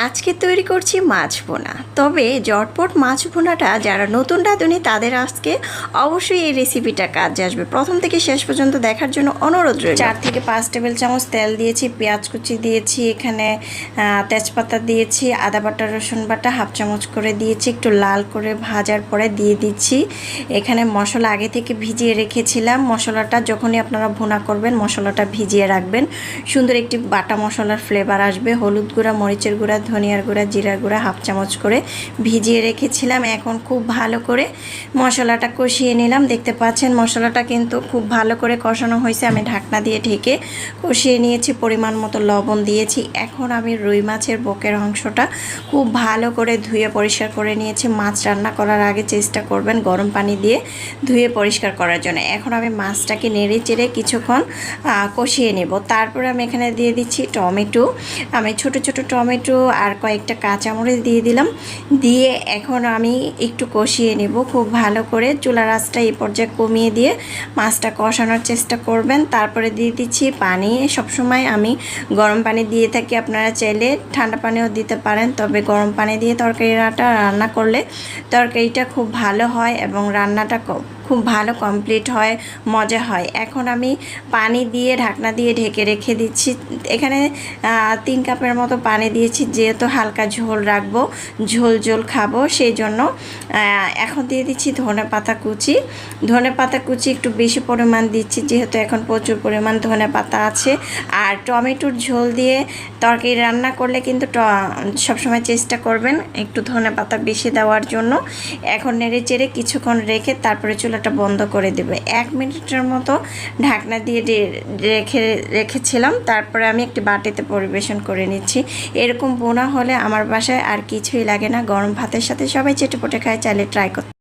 আজকে তৈরি করছি মাছ ভুনা। তবে জটপট মাছ ভুনাটা যারা নতুন রাঁধুনি তাদের আজকে অবশ্যই এই রেসিপিটা কাজে আসবে। প্রথম থেকে শেষ পর্যন্ত দেখার জন্য অনুরোধ রইল। 4 থেকে 5 টেবিল চামচ তেল দিয়েছি, পেঁয়াজ কুচি দিয়েছি, এখানে তেজপাতা দিয়েছি, আদা বাটা রসুন বাটা হাফ চামচ করে দিয়েছি। একটু লাল করে ভাজার পরে দিয়ে দিচ্ছি এখানে মশলা আগে থেকে ভিজিয়ে রেখেছিলাম। মশলাটা যখনই আপনারা ভুনা করবেন মশলাটা ভিজিয়ে রাখবেন, সুন্দর একটি বাটা মশলার ফ্লেভার আসবে। হলুদ গুঁড়া, মরিচের গুঁড়া, ধনিয়ার গুঁড়া, জিরার গুঁড়া হাফ চামচ করে ভিজিয়ে রেখেছিলাম। এখন খুব ভালো করে মশলাটা কষিয়ে নিলাম। দেখতে পাচ্ছেন মশলাটা কিন্তু খুব ভালো করে কষানো হয়েছে। আমি ঢাকনা দিয়ে ঢেকে কষিয়ে নিয়েছি, পরিমাণ মতো লবণ দিয়েছি। এখন আমি রুই মাছের বুকের অংশটা খুব ভালো করে ধুয়ে পরিষ্কার করে নিয়েছি। মাছ রান্না করার আগে চেষ্টা করবেন গরম পানি দিয়ে ধুয়ে পরিষ্কার করার জন্য। এখন আমি মাছটাকে নেড়ে চেড়ে কিছুক্ষণ কষিয়ে নেব। তারপরে আমি এখানে দিয়ে দিচ্ছি টমেটো। আমি ছোট ছোট টমেটো আর কয়েকটা কাঁচামরিচ দিয়ে দিলাম। দিয়ে এখন আমি একটু কষিয়ে নেব খুব ভালো করে। চুলার আঁচটা এই পর্যায়ে কমিয়ে দিয়ে মাছটা কষানোর চেষ্টা করবেন। তারপরে দিয়ে দিচ্ছি পানি। সবসময় আমি গরম পানি দিয়ে থাকি, আপনারা চাইলে ঠান্ডা পানিও দিতে পারেন। তবে গরম পানি দিয়ে তরকারিটা রান্না করলে তরকারিটা খুব ভালো হয় এবং রান্নাটা খুব ভালো কমপ্লিট হয়, মজা হয়। এখন আমি পানি দিয়ে ঢাকনা দিয়ে ঢেকে রেখে দিচ্ছি। এখানে 3 কাপের মতো পানি দিয়েছি, যেহেতু হালকা ঝোল রাখবো, ঝোল ঝোল খাবো সেই জন্য। এখন দিয়ে দিচ্ছি ধনেপাতা কুচি। ধনেপাতা কুচি একটু বেশি পরিমাণ দিচ্ছি, যেহেতু এখন প্রচুর পরিমাণ ধনেপাতা আছে। আর টমেটোর ঝোল দিয়ে তরকারি রান্না করলে কিন্তু সবসময় চেষ্টা করবেন একটু ধনেপাতা বেশি দেওয়ার জন্য। এখন নেড়ে চেড়ে কিছুক্ষণ রেখে তারপরে চুলাটা বন্ধ করে দেবে। 1 মিনিটের মতো ঢাকনা দিয়ে রেখেছিলাম। তারপরে আমি একটি বাটিতে পরিবেশন করে নিচ্ছি। এরকম বোনা হলে আমার বাসায় আর কিছুই লাগে না। গরম ভাতের সাথে সবাই চেটেপুটে খায়, চাইলে ট্রাই করতে।